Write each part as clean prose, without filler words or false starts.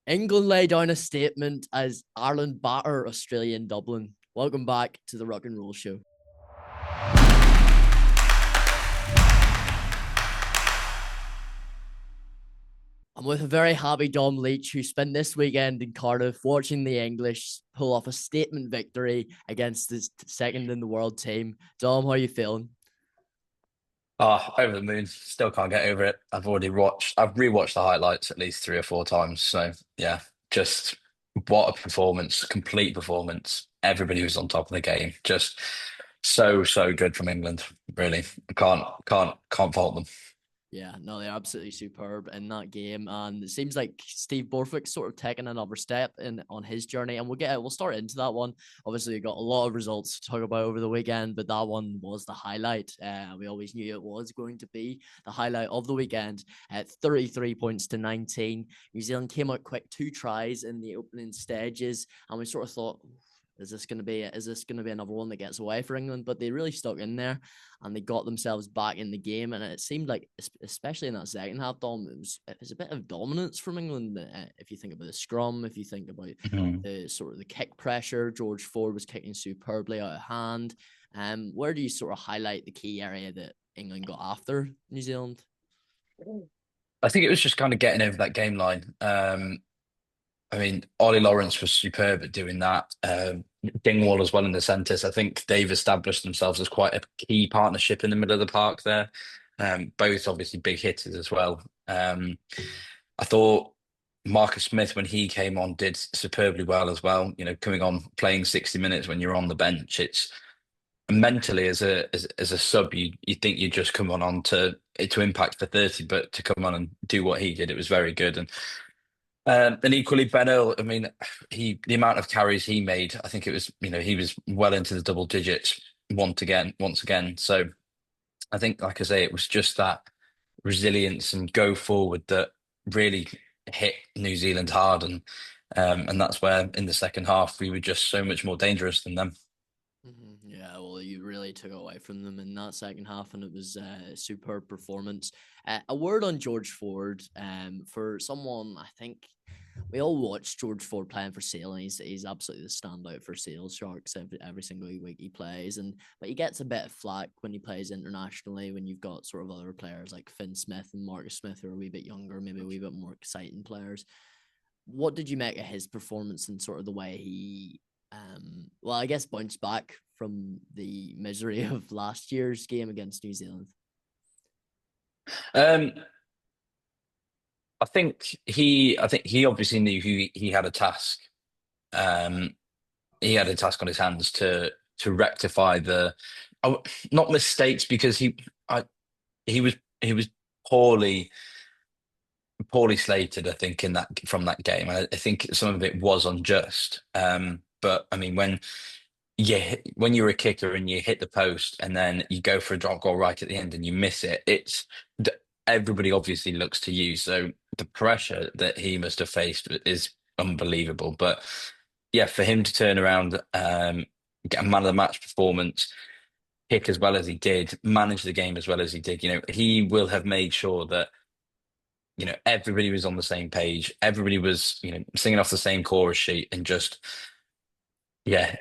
England lay down a statement as Ireland batter Australia in Dublin. Welcome back to the Ruck and Roll Show. I'm with a very happy Dom Leach, who spent this weekend in Cardiff watching the English pull off a statement victory against the second in the world team. Dom, how are you feeling? Oh, over the moon. Still can't get over it. I've rewatched the highlights at least three or four times. So yeah, just what a performance, complete performance. Everybody was on top of the game. Just so good from England. Really. Can't fault them. Yeah, no, they're absolutely superb in that game, and it seems like Steve Borthwick's sort of taking another step in on his journey, and we'll start into that one. Obviously, we got a lot of results to talk about over the weekend, but that one was the highlight. We always knew it was going to be the highlight of the weekend. At 33 points to 19, New Zealand came out quick, two tries in the opening stages, and we sort of thought, is this going to be another one that gets away for England? But they really stuck in there and they got themselves back in the game. And it seemed like, especially in that second half, Dom, it was a bit of dominance from England. If you think about the scrum, if you think about Mhm. the sort of the kick pressure, George Ford was kicking superbly out of hand. Where do you sort of highlight the key area that England got after New Zealand? I think it was just kind of getting over that game line. I mean, Ollie Lawrence was superb at doing that. Dingwall as well in the centres. I think they've established themselves as quite a key partnership in the middle of the park there. Both obviously big hitters as well. I thought Marcus Smith, when he came on, did superbly well as well. You know, coming on playing 60 minutes when you're on the bench, it's mentally as a sub, you think you just come on to impact for 30, but to come on and do what he did, it was very good. And equally, Ben Earl, I mean, the amount of carries he made, I think it was, he was well into the double digits once again. So I think, like I say, it was just that resilience and go forward that really hit New Zealand hard, and that's where in the second half we were just so much more dangerous than them. Yeah, well, you really took away from them in that second half, and it was a superb performance. A word on George Ford, for someone I think we all watch George Ford playing for Sale, and he's absolutely the standout for Sale Sharks every single week he plays, and but he gets a bit of flack when he plays internationally when you've got sort of other players like Finn Smith and Marcus Smith who are a wee bit younger, maybe a wee bit more exciting players. What did you make of his performance and sort of the way he, well, I guess bounced back from the misery of last year's game against New Zealand? Um, I think he obviously knew he had a task. Um, he had a task on his hands to rectify oh, not mistakes because he was poorly poorly slated. I think in that from that game, I think some of it was unjust. But I mean, when you're a kicker and you hit the post and then you go for a drop goal right at the end and you miss it, everybody obviously looks to you. So the pressure that he must have faced is unbelievable. But yeah, for him to turn around, get a man of the match performance, kick as well as he did, manage the game as well as he did, he will have made sure that, everybody was on the same page. Everybody was, singing off the same chorus sheet and just, yeah,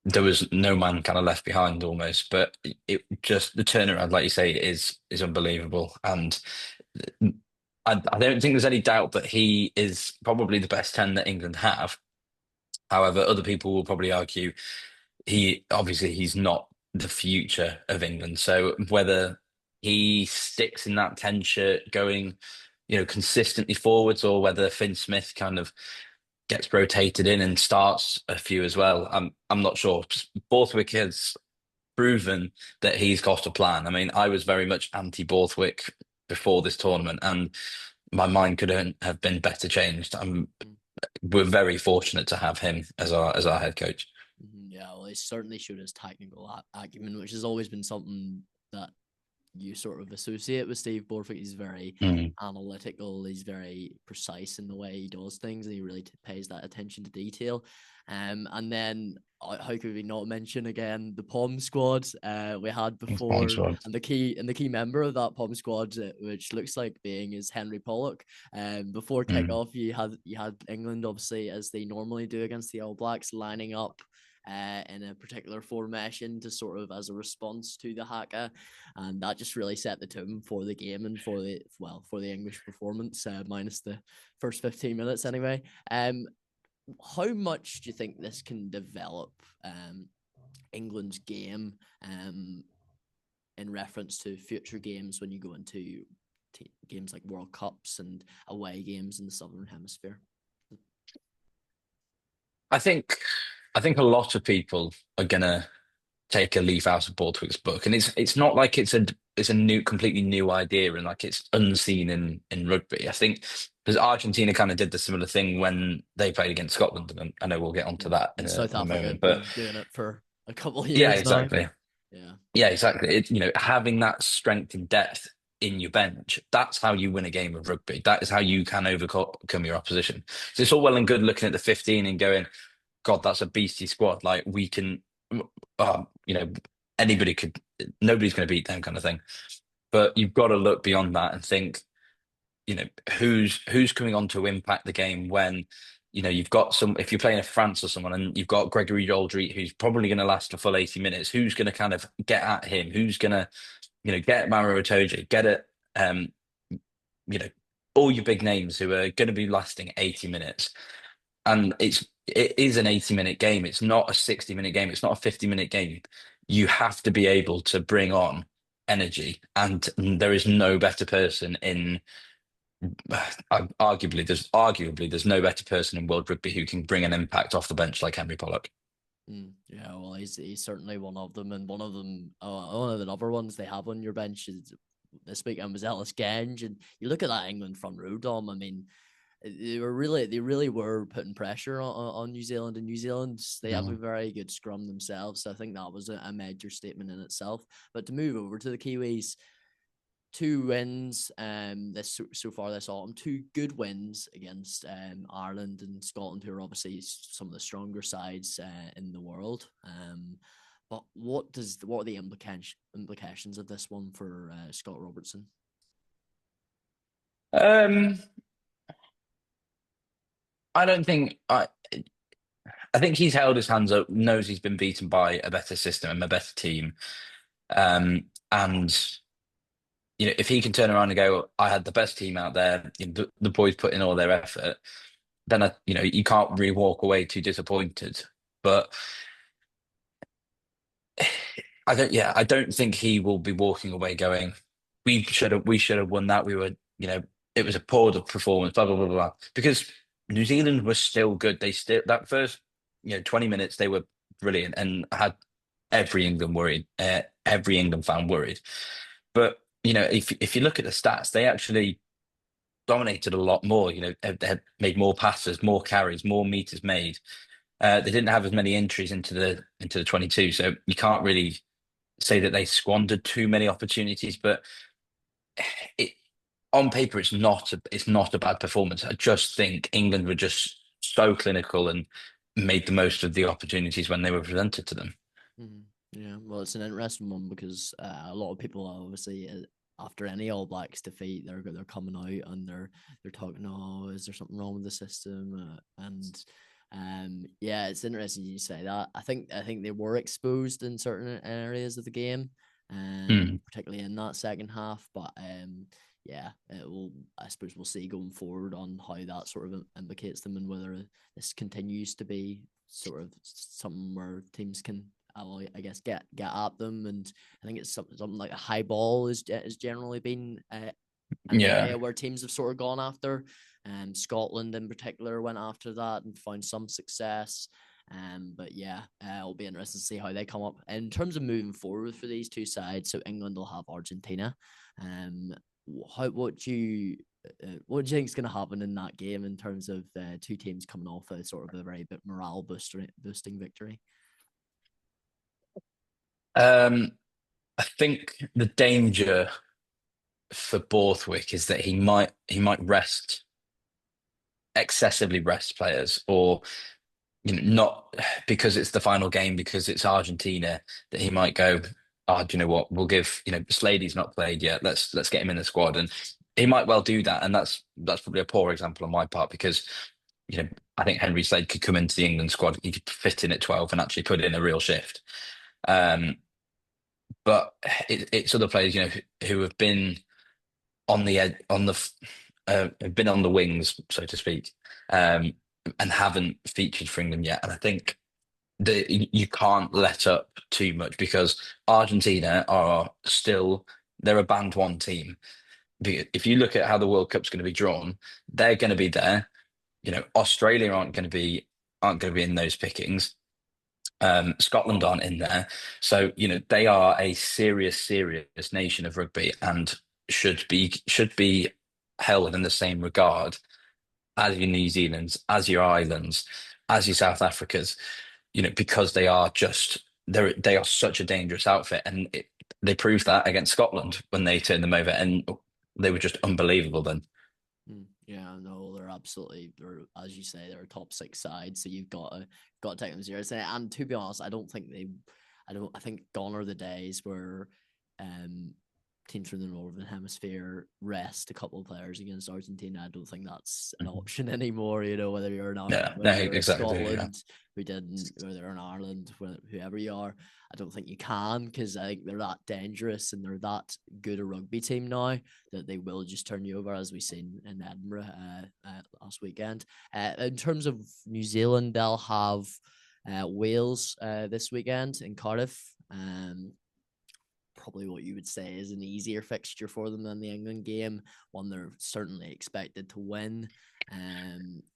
there was no man kind of left behind almost. But it just the turnaround, like you say, is unbelievable. And I don't think there's any doubt that he is probably the best 10 that England have. However, other people will probably argue he's not the future of England. So whether he sticks in that 10 shirt going, consistently forwards, or whether Finn Smith kind of gets rotated in and starts a few as well, I'm not sure. Just Borthwick has proven that he's got a plan. I mean, I was very much anti Borthwick before this tournament, and my mind couldn't have been better changed. We're very fortunate to have him as our head coach. Yeah, well, he certainly showed his technical acumen, which has always been something that you sort of associate with Steve Borthwick. He's very Mm. analytical. He's very precise in the way he does things, and he really pays that attention to detail. And then how could we not mention again the Pom Squad we had Pom before, Squad. and the key member of that Pom Squad, which looks like being is Henry Pollock. Before kickoff, you had England, obviously, as they normally do against the All Blacks, lining up in a particular formation to sort of as a response to the haka, and that just really set the tone for the game and for the English performance, minus the first 15 minutes anyway. How much do you think this can develop England's game in reference to future games when you go into games like World Cups and away games in the Southern Hemisphere? I think a lot of people are gonna take a leaf out of Borthwick's book, and it's not like it's a new, completely new idea, and like it's unseen in rugby. I think because Argentina kind of did the similar thing when they played against Scotland, and I know we'll get onto that And in South a Africa moment. have But been doing it for a couple of yeah, years now. exactly. Yeah. Yeah, exactly. Having that strength and depth in your bench, that's how you win a game of rugby. That is how you can overcome your opposition. So it's all well and good looking at the 15 and going, God, that's a beastie squad. Like we can, uh, you know, anybody could, nobody's going to beat them kind of thing. But you've got to look beyond that and think, who's coming on to impact the game when, you've got if you're playing a France or someone and you've got Gregory Aldrit, who's probably going to last a full 80 minutes, who's going to kind of get at him? Who's going to, get Maro Itoje, get it, um, you know, all your big names who are going to be lasting 80 minutes. And it is an 80-minute game. It's not a 60-minute game. It's not a 50-minute game. You have to be able to bring on energy, and there is no better person in arguably there's no better person in world rugby who can bring an impact off the bench like Henry Pollock. Yeah, well, he's certainly one of them, and one of the other ones they have on your bench is this weekend was Ellis Genge, and you look at that England front row, Dom. I mean, they really were putting pressure on New Zealand, and New Zealand, they have a very good scrum themselves. So I think that was a major statement in itself. But to move over to the Kiwis, 2 wins this so far this autumn, 2 good wins against Ireland and Scotland, who are obviously some of the stronger sides in the world. But what are the implications of this one for Scott Robertson? I don't think I think he's held his hands up, knows he's been beaten by a better system and a better team. And if he can turn around and go, I had the best team out there, the boys put in all their effort, then you can't really walk away too disappointed. But I don't think he will be walking away going, we should have won that. We were, it was a poor performance, blah blah blah blah. Because New Zealand was still good. They still that first 20 minutes they were brilliant and had every England worried, every England fan worried. But if you look at the stats, they actually dominated a lot more. They had made more passes, more carries, more meters made. They didn't have as many entries into the 22, so you can't really say that they squandered too many opportunities. But it, on paper, it's not a bad performance. I just think England were just so clinical and made the most of the opportunities when they were presented to them. Yeah, well, it's an interesting one because a lot of people obviously after any All Blacks defeat, they're coming out and they're talking, oh, is there something wrong with the system? Yeah, it's interesting you say that. I think they were exposed in certain areas of the game, particularly in that second half. But yeah, I suppose we'll see going forward on how that sort of implicates them and whether this continues to be sort of something where teams can, I guess, get at them. And I think it's something like a high ball is generally been an area where teams have sort of gone after. Scotland in particular went after that and found some success. But yeah, it'll be interesting to see how they come up in terms of moving forward for these two sides. So England will have Argentina. What do you think is going to happen in that game in terms of two teams coming off a sort of a very bit morale boosting victory? I think the danger for Borthwick is that he might rest excessively rest players, or not because it's the final game, because it's Argentina, that he might go, oh, do you know what? We'll give, Slady's not played yet. Let's get him in the squad. And he might well do that. And that's probably a poor example on my part because, I think Henry Slade could come into the England squad. He could fit in at 12 and actually put in a real shift. Um, but it's other players, who have been on the ed on the have been on the wings, so to speak, um, and haven't featured for England yet. And I think you can't let up too much because Argentina are still they're a band one team. If you look at how the World Cup's going to be drawn, they're going to be there. Australia aren't going to be in those pickings. Scotland aren't in there, so they are a serious nation of rugby and should be held in the same regard as your New Zealands, as your Islands, as your South Africas, because they are such a dangerous outfit, and they proved that against Scotland when they turned them over, and they were just unbelievable then. Yeah, no, they're as you say, they're a top six side, so you've got to take them seriously. And to be honest, I think gone are the days where um teams from the Northern Hemisphere rest a couple of players against Argentina. I don't think that's an Mhm. option anymore. Whether you're in Yeah, no, whether you're in exactly. Yeah. Scotland, whether you're in Ireland, whoever you are, I don't think you can, because I think they're that dangerous and they're that good a rugby team now that they will just turn you over, as we've seen in Edinburgh last weekend. In terms of New Zealand, they'll have Wales this weekend in Cardiff. Probably what you would say is an easier fixture for them than the England game, one they're certainly expected to win.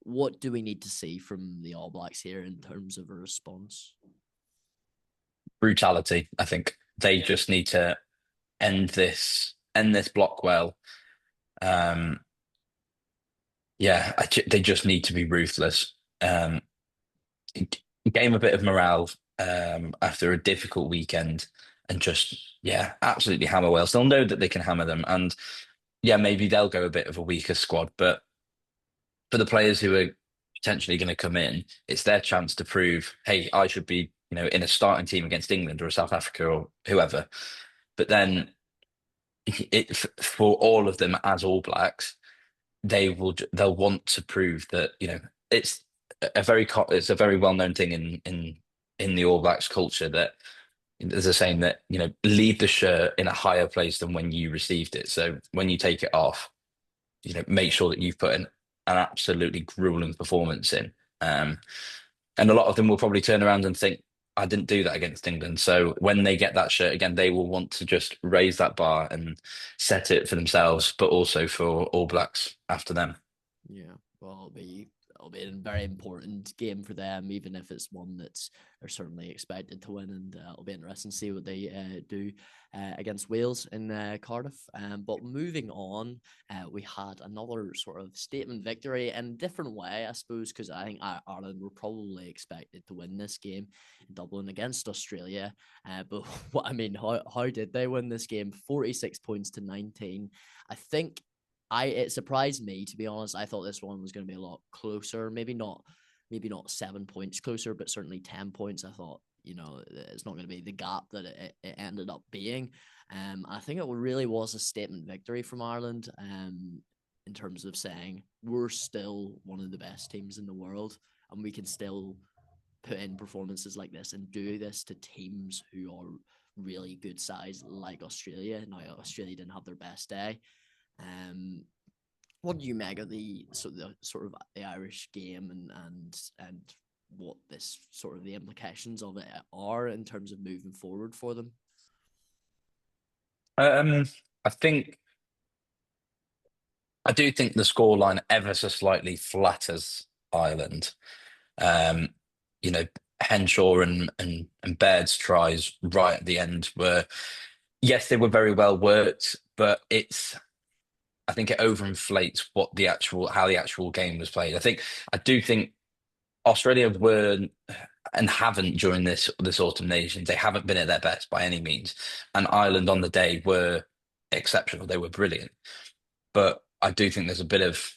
What do we need to see from the All Blacks here in terms of a response? Brutality. I think they just need to end this block well. Um, yeah, they just need to be ruthless. Gain a bit of morale after a difficult weekend, and just absolutely hammer Wales. They'll know that they can hammer them, and maybe they'll go a bit of a weaker squad, but for the players who are potentially going to come in, it's their chance to prove, hey, I should be, in a starting team against England or South Africa or whoever. But then for all of them as All Blacks, they'll want to prove that it's it's a very well known thing in the All Blacks culture that there's a saying that leave the shirt in a higher place than when you received it. So when you take it off, make sure that you've put an absolutely grueling performance in. Um, and a lot of them will probably turn around and think, I didn't do that against England. So when they get that shirt again, they will want to just raise that bar and set it for themselves, but also for All Blacks after them. Yeah, well, it'll be a very important game for them, even if it's one that's they're certainly expected to win, and it'll be interesting to see what they do against Wales in Cardiff. But moving on, we had another sort of statement victory in a different way, I suppose, because I think Ireland were probably expected to win this game in Dublin against Australia. But what I mean, how did they win this game? 46 points to 19. I think it surprised me, to be honest. I thought this one was going to be a lot closer. Maybe not 7 points closer, but certainly 10 points. I thought, it's not going to be the gap that it ended up being. I think it really was a statement victory from Ireland, in terms of saying we're still one of the best teams in the world, and we can still put in performances like this and do this to teams who are really good size, like Australia. Now, Australia didn't have their best day. What do you make of the sort of the Irish game, and what this sort of the implications of it are in terms of moving forward for them? Um, I think I do think the scoreline ever so slightly flatters Ireland. Um, you know, Henshaw and Baird's tries right at the end were, yes, they were very well worked, but I think it overinflates how the actual game was played. I do think Australia were and haven't during this autumn nations. They haven't been at their best by any means. And Ireland on the day were exceptional. They were brilliant. But I do think there's a bit of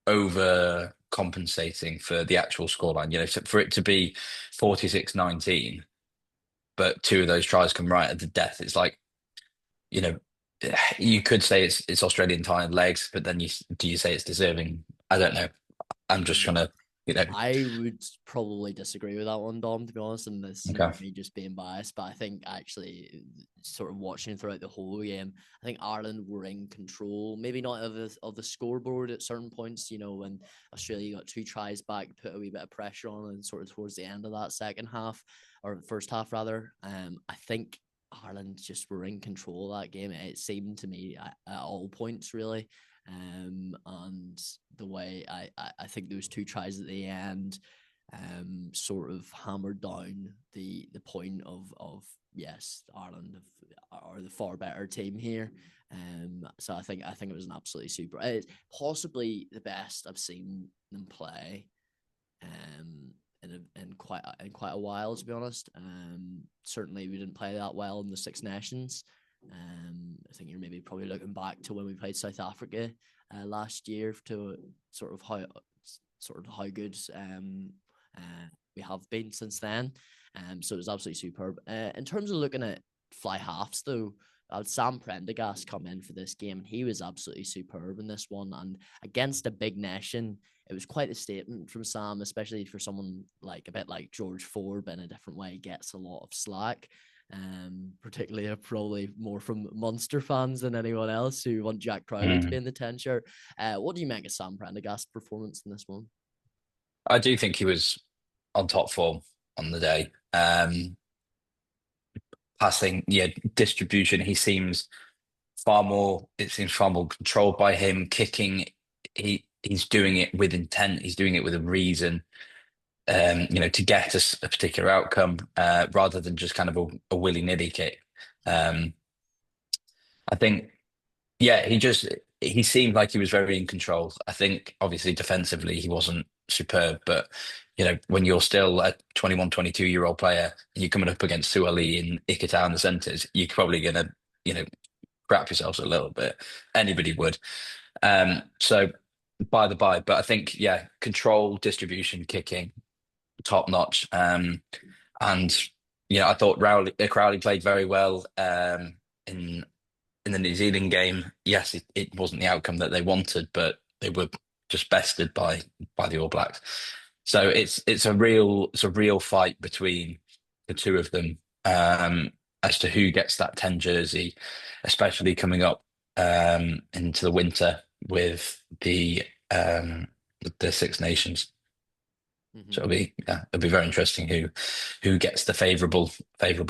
over compensating for the actual scoreline. So for it to be 46-19, but two of those tries come right at the death, it's like, you know, you could say it's Australian tired legs, but then do you say it's deserving? I don't know. I'm just trying to, you know. I would probably disagree with that one, Dom, to be honest, and this Okay. is me just being biased, but I think actually sort of watching throughout the whole game, I think Ireland were in control, maybe not of the scoreboard at certain points, when Australia got 2 tries back, put a wee bit of pressure on, and sort of towards the end of that second half, or first half rather, I think Ireland just were in control of that game. It seemed to me at all points, really. And the way I think those 2 tries at the end sort of hammered down the point of yes, Ireland are the far better team here. So I think it was an absolutely super. It's possibly the best I've seen them play. In quite a while, to be honest. Certainly we didn't play that well in the Six Nations. I think you're maybe probably looking back to when we played South Africa last year to sort of how good we have been since then. So it was absolutely superb. In terms of looking at fly halves, though, Sam Prendergast come in for this game, and he was absolutely superb in this one. And against a big nation, it was quite a statement from Sam, especially for someone like a bit like George Ford, in a different way, gets a lot of slack. Particularly probably more from Munster fans than anyone else who want Jack Crowley to be in the 10 shirt. What do you make of Sam Prendergast's performance in this one? I do think he was on top form on the day. Passing, yeah, distribution, it seems far more controlled by him. Kicking, he's doing it with intent, he's doing it with a reason, to get us a particular outcome, rather than just kind of a willy-nilly kick. I think, yeah, he seemed like he was very in control. I think obviously defensively he wasn't superb, but when you're still a 21, 22-year-old player and you're coming up against Suoli and Ikita in the centres, you're probably gonna, crap yourselves a little bit. Anybody would. So by the by, but I think, yeah, control, distribution, kicking, top notch. And I thought Crowley played very well in the New Zealand game. Yes, it wasn't the outcome that they wanted, but they were just bested by the All Blacks. So it's a real fight between the two of them, as to who gets that 10 jersey, especially coming up into the winter with the Six Nations. So it'll be very interesting who gets the favourable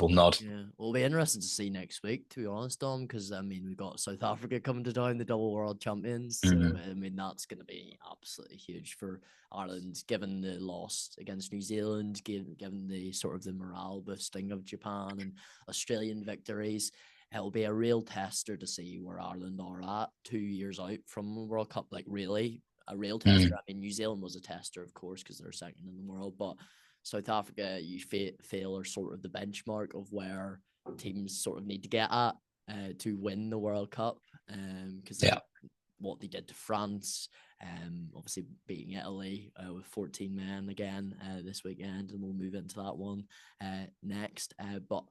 nod. Yeah, we'll be interested to see next week, to be honest, Dom, because we've got South Africa coming to town, the double world champions. So that's going to be absolutely huge for Ireland, given the loss against New Zealand, given the sort of the morale boosting of Japan and Australian victories. It'll be a real tester to see where Ireland are at 2 years out from the World Cup, like really a real tester. New Zealand was a tester, of course, because they're second in the world, but South Africa, you feel are sort of the benchmark of where teams sort of need to get at to win the World Cup. Because what they did to France, obviously beating Italy with 14 men again this weekend, and we'll move into that one next. But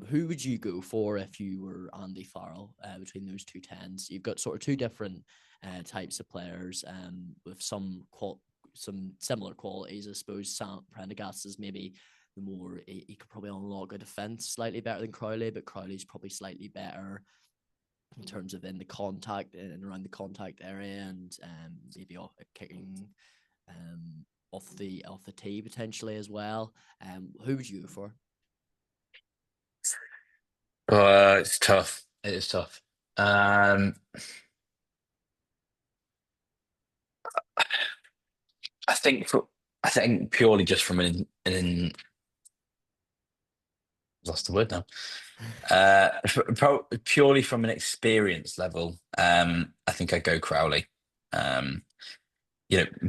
who would you go for if you were Andy Farrell between those two tens? You've got sort of two different types of players with some similar qualities. I suppose Sam Prendergast is maybe the more he could probably unlock a defense slightly better than Crowley, but Crowley's probably slightly better in terms of in the contact and around the contact area, and maybe kicking off the tee potentially as well. Who would you go for? It's tough. It is tough. I think purely just from an lost the word now. Purely from an experience level, I think I'd go Crowley.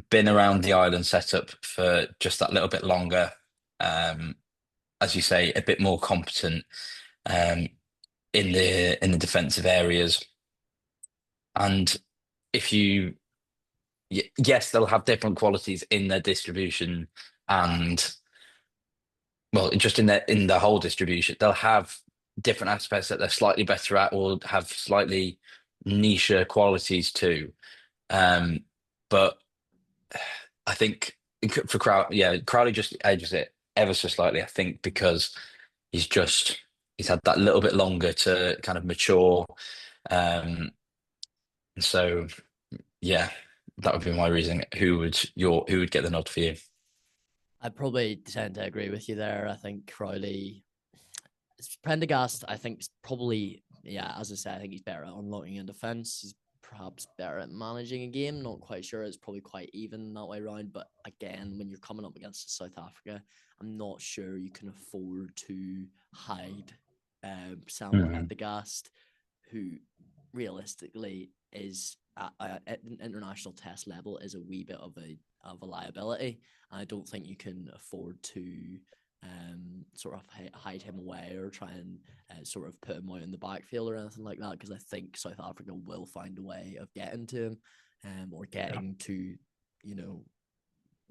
been around the island setup for just that little bit longer. As you say, a bit more competent um, in the defensive areas. And if you, yes, they'll have different qualities in their distribution and well, just in the whole distribution, they'll have different aspects that they're slightly better at or have slightly niche qualities too. Um, but I think for Crowley just edges it ever so slightly. I think because he's had that little bit longer to kind of mature. Um, so yeah, that would be my reasoning. Who would get the nod for you? I'd probably tend to agree with you there. I think Crowley, Prendergast, I think is probably, yeah, as I said, I think he's better at unlocking in defence. He's perhaps better at managing a game. Not quite sure. It's probably quite even that way around. But again, when you're coming up against South Africa, I'm not sure you can afford to hide Sam Mhm. Prendergast, who realistically is at an international test level is a wee bit of a liability. I don't think you can afford to sort of hide him away or try and sort of put him out in the backfield or anything like that, because I think South Africa will find a way of getting to him or getting to,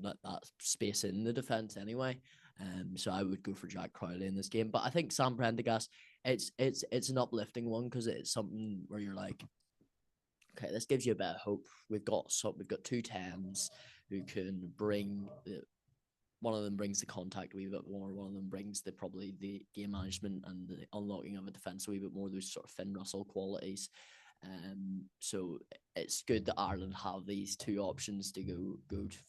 that space in the defence anyway. So I would go for Jack Crowley in this game. But I think Sam Prendergast, it's an uplifting one because it's something where you're like, okay, this gives you a bit of hope. We've got two tens who can bring one of them brings the contact a wee bit more. One of them brings probably the game management and the unlocking of a defence a wee bit more. Those sort of Finn Russell qualities. So it's good that Ireland have these two options to go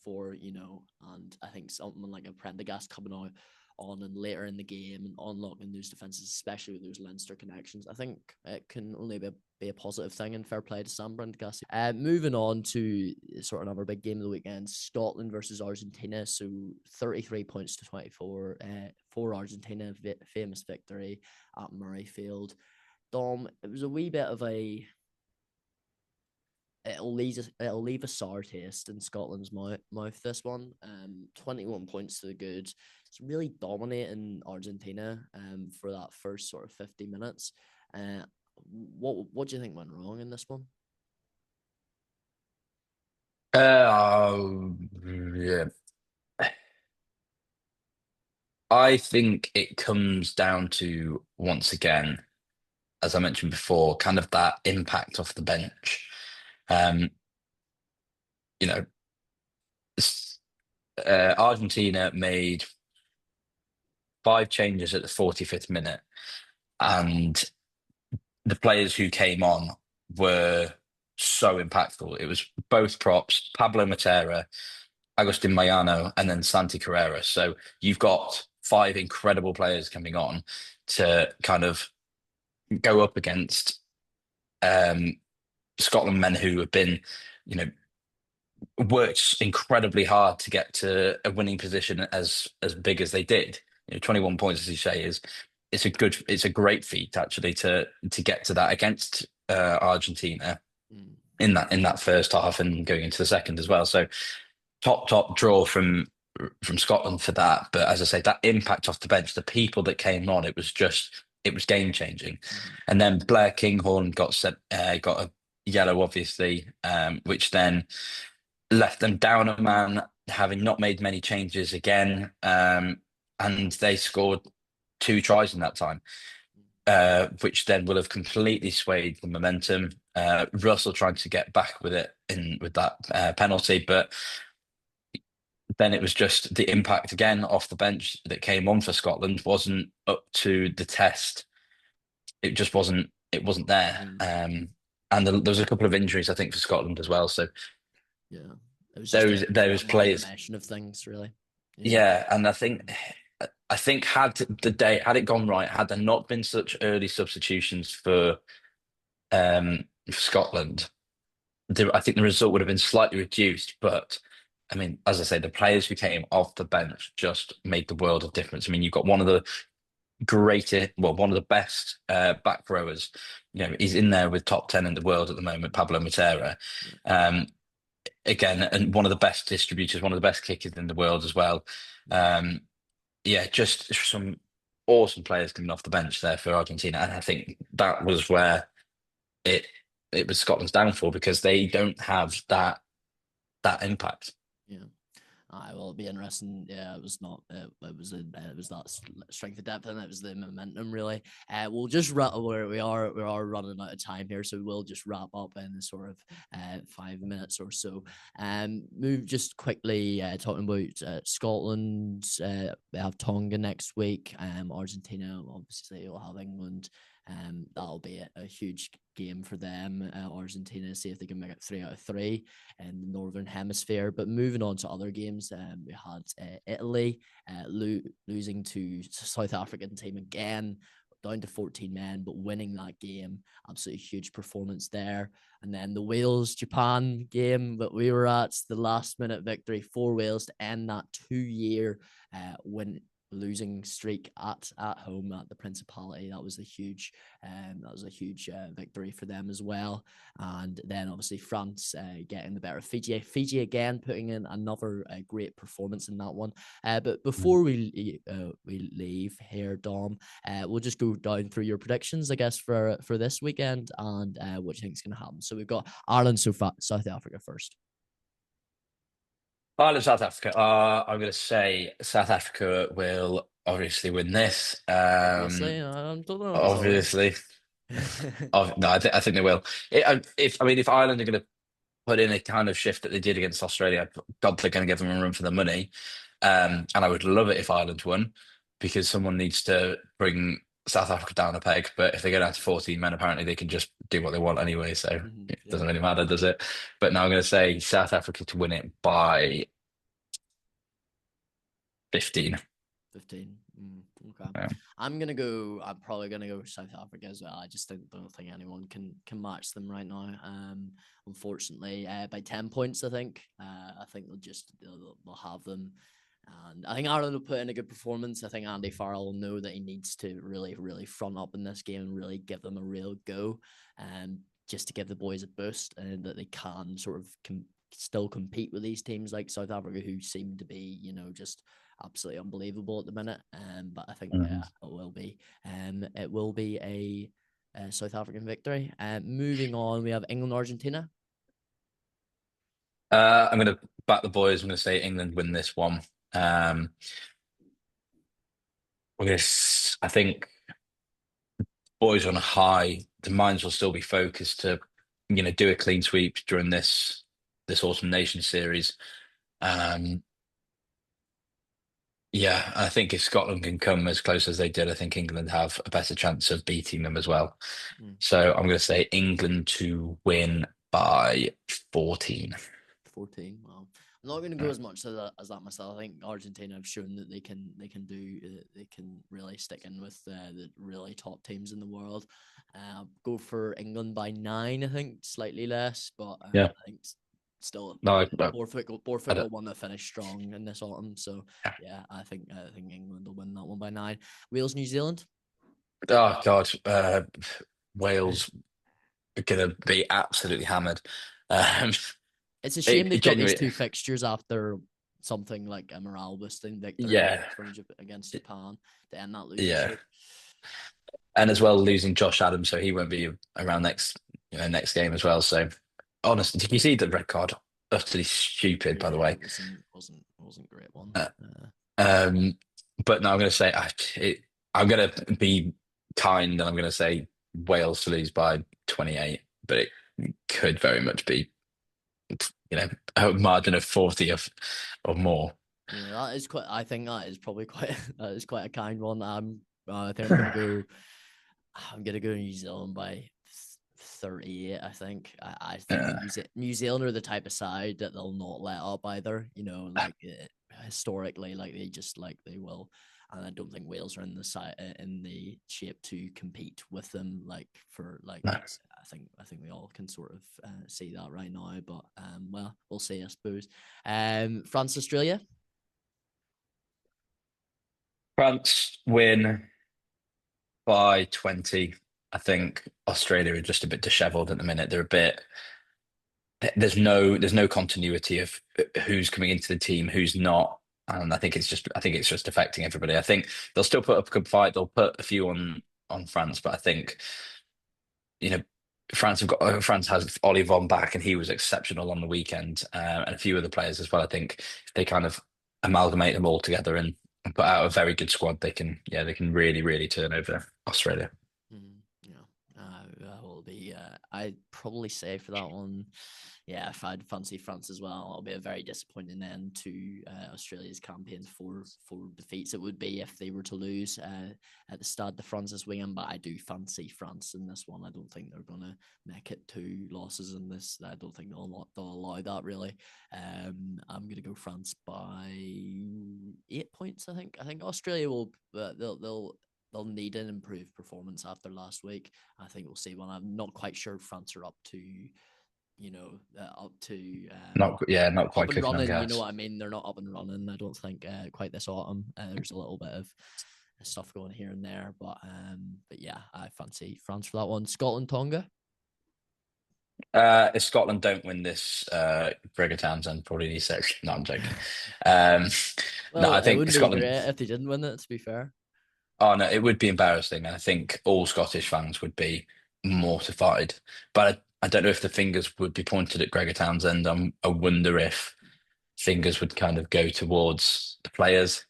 for, and I think something like a Prendergast coming out on and later in the game and unlocking those defences, especially with those Leinster connections, I think it can only be a positive thing, and fair play to Sam Prendergast. Moving on to sort of another big game of the weekend, Scotland versus Argentina. So 33 points to 24 for Argentina, famous victory at Murrayfield. Dom, it was a wee bit of it'll leave a sour taste in Scotland's mouth. This one, 21 points to the good. It's really dominating Argentina for that first sort of 50 minutes. What do you think went wrong in this one? Yeah, I think it comes down to once again, as I mentioned before, kind of that impact off the bench. Um, you know, Argentina made 5 changes at the 45th minute, and the players who came on were so impactful. It was both props, Pablo Matera, Agustin Mayano, and then Santi Carrera. So you've got 5 incredible players coming on to kind of go up against um, Scotland men who have been, you know, worked incredibly hard to get to a winning position as big as they did. 21 points, as you say, it's a great feat actually to get to that against Argentina Mm. in that first half and going into the second as well. So top draw from Scotland for that. But as I say, that impact off the bench, the people that came on, it was game changing. Mm. And then Blair Kinghorn got a yellow, obviously, which then left them down a man, having not made many changes again. And they scored 2 tries in that time, which then will have completely swayed the momentum. Russell trying to get back with it with that penalty, but then it was just the impact again off the bench that came on for Scotland wasn't up to the test. It just wasn't. It wasn't there. Mm. And there was a couple of injuries, I think, for Scotland as well. So Yeah, it was just those an players, amalgamation of things, really. Yeah. yeah. And I think had it gone right, had there not been such early substitutions for Scotland, I think the result would have been slightly reduced. But I mean, as I say, the players who came off the bench just made the world of difference. I mean, you've got one of the best back rowers. He's in there with top 10 in the world at the moment, Pablo Matera. Yeah. Um, again, and one of the best distributors, one of the best kickers in the world as well. Um, yeah, just some awesome players coming off the bench there for Argentina, and I think that was where it it was Scotland's downfall because they don't have that impact. Yeah. I will be interesting. Yeah, it was not. It was that strength of depth, and it was the momentum. Really, we'll just where we are. We are running out of time here, so we'll just wrap up in sort of 5 minutes or so. Move just quickly talking about Scotland. We have Tonga next week. Argentina, obviously, will have England. That'll be a huge game for them. Argentina, see if they can make it 3 out of 3 in the Northern Hemisphere. But moving on to other games, we had Italy losing to South African team again, down to 14 men, but winning that game. Absolutely huge performance there. And then the Wales Japan game that we were at, the last minute victory for Wales to end that 2-year win losing streak at home at the Principality. That was a huge victory for them as well. And then obviously France getting the better of Fiji. Fiji again putting in another great performance in that one. But before we leave here, Dom, we'll just go down through your predictions, I guess, for this weekend and what you think is going to happen. So we've got Ireland, South Africa first. Ireland, South Africa. I'm going to say South Africa will obviously win this. Obviously, I don't know. Obviously, no, I think they will. If Ireland are going to put in a kind of shift that they did against Australia, God, they're going to give them a run for the money. And I would love it if Ireland won, because someone needs to bring South Africa down a peg. But if they go down to 14 men, apparently they can just do what they want anyway. So it Yeah. doesn't really matter, does it? But now I'm going to say South Africa to win it by 15. 15. Okay. Yeah. I'm probably gonna go South Africa as well. I just don't think anyone can match them right now. Unfortunately, by 10 points, I think. I think they'll have them. And I think Ireland will put in a good performance. I think Andy Farrell will know that he needs to really, really front up in this game and really give them a real go, just to give the boys a boost and that they can sort of still compete with these teams like South Africa, who seem to be, just absolutely unbelievable at the minute. But I think Mhm. it will be a South African victory. Moving on, we have England, Argentina. I'm going to back the boys. I'm going to say England win this one. Um, I think boys on a high. The minds will still be focused to, do a clean sweep during this Autumn Nations Series. Um, yeah, I think if Scotland can come as close as they did, I think England have a better chance of beating them as well. Mm. So I'm going to say England to win by 14. 14. Well, I'm not going to go as much as that myself. I think Argentina have shown that they can really stick in with the really top teams in the world. Go for England by 9. I think slightly less, but Yeah. I think still No, Borthwick I will don't. want to finish strong in this autumn. So Yeah. yeah, I think England will win that one by 9. Wales, New Zealand. Oh God, Wales are gonna be absolutely hammered. Um, It's a shame it they've got these genuinely, two fixtures after something like a morale boosting victory yeah, against Japan to end that losing yeah, streak. and as well losing Josh Adams, so he won't be around next game as well. So, honestly, did you see the red card? Utterly stupid, by the Yeah, way. it wasn't a great one. Uh, um, but no, I'm going to say I'm going to be kind, and I'm going to say Wales to lose by 28, but it could very much be, a margin of 40 or more. Yeah, that is quite. I think that is probably quite. That is quite a kind one. I think I'm gonna go. I'm gonna go New Zealand by 38. I think. I think Yeah, New Zealand are the type of side that they'll not let up either. Like historically, like they will. And I don't think Wales are in the shape to compete with them. Like for like, no. I think we all can sort of see that right now. But well, we'll see, I suppose. France, Australia. France win by 20. I think Australia are just a bit dishevelled at the minute. there's no continuity of who's coming into the team, who's not. And I think it's just affecting everybody. I think they'll still put up a good fight. They'll put a few on France, but I think you know France has Ollie Von back, and he was exceptional on the weekend, and a few other players as well. I think if they kind of amalgamate them all together and put out a very good squad, they can really really turn over Australia. Yeah, that will be. I'd probably say for that one, yeah, if I'd fancy France as well, it'll be a very disappointing end to Australia's campaign. Four defeats it would be if they were to lose at the Stade de France this weekend. But I do fancy France in this one. I don't think they're going to make it two losses in this. I don't think they'll allow that really. I'm going to go France by 8 points. I think Australia will. They'll need an improved performance after last week. I think we'll see one. I'm not quite sure France are up to, Not up quite and cooking on running. You know gas. what I mean? They're not up and running. I don't think quite this autumn. There's a little bit of stuff going here and there, but yeah, I fancy France for that one. Scotland, Tonga. If Scotland don't win this, Gregor Townsend probably needs to. No, I'm joking. Um, no, Well, I it think wouldn't be Scotland. great if they didn't win it. To be fair. Oh no, it would be embarrassing, and I think all Scottish fans would be mortified. But I don't know if the fingers would be pointed at Gregor Townsend. I wonder if fingers would kind of go towards the players,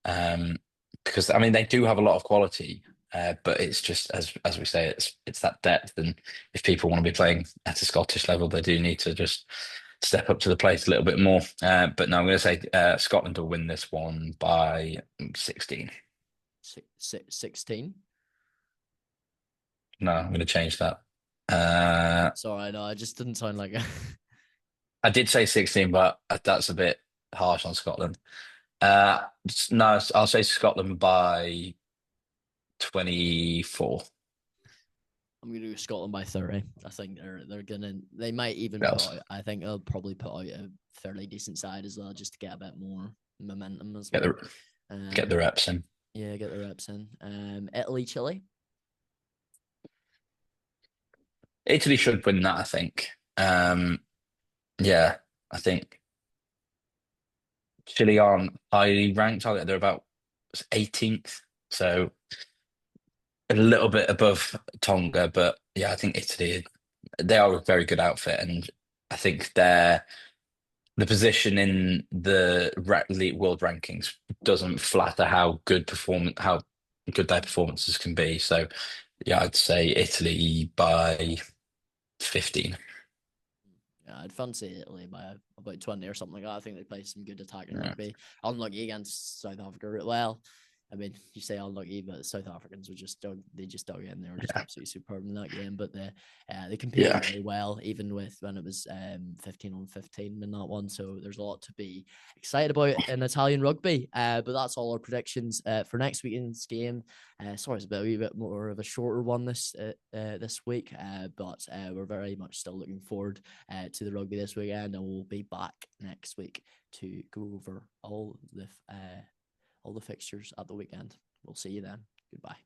um, because I mean they do have a lot of quality, but it's just as we say, it's that depth, and if people want to be playing at a Scottish level, they do need to just step up to the plate a little bit more. But no, I'm going to say Scotland will win this one by 16. 16. No, I'm going to change that. Uh, Sorry, no, it just didn't sound like it. I did say 16, but that's a bit harsh on Scotland. No, I'll say Scotland by 24. I'm gonna do Scotland by 30. I think they might even put Girls. out. I think they'll probably put out a fairly decent side as well, just to get a bit more momentum as Get well. the get the reps in. Yeah, get the reps in. Italy, Chile. Italy should win that, I think. Yeah, I think Chile aren't highly ranked, are they? They're about 18th, so a little bit above Tonga, but yeah, I think Italy, they are a very good outfit, and I think the position in the world rankings doesn't flatter how good their performances can be. So yeah, I'd say Italy by 15. Yeah, I'd fancy Italy by about 20 or something like that. I think they play some good attacking Yeah. rugby. Unlucky against South Africa. Well, I mean, you say unlucky, but the South Africans were just dug in. They were just Yeah. absolutely superb in that game. But they competed Yeah. really well, even with when it was 15-15 in that one. So there's a lot to be excited about in Italian rugby. But that's all our predictions for next weekend's game. Sorry, it's a wee bit more of a shorter one this week, but we're very much still looking forward to the rugby this weekend, and we'll be back next week to go over all the fixtures at the weekend. We'll see you then. Goodbye.